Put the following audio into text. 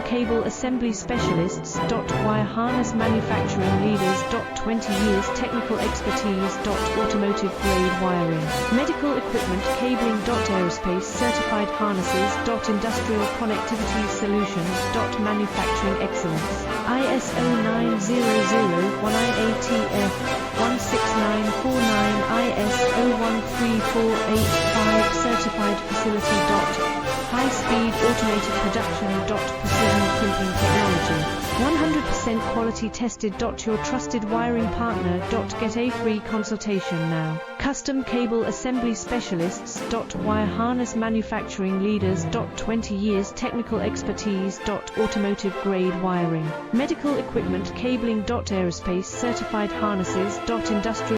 Custom Cable Assembly Specialists. Wire Harness Manufacturing Leaders. 20 years technical expertise. Automotive grade wiring, medical equipment cabling. Aerospace certified harnesses. Industrial connectivity solutions. Manufacturing excellence. ISO 9001 IATF 16949 ISO 13485 certified facility. High-speed automated production. Precision crimping technology. 100% quality tested. Your trusted wiring partner. Get a free consultation now. Custom Cable Assembly Specialists. Wire Harness Manufacturing Leaders. 20 years technical expertise. Automotive grade wiring, medical equipment cabling. Aerospace certified harnesses. Industrial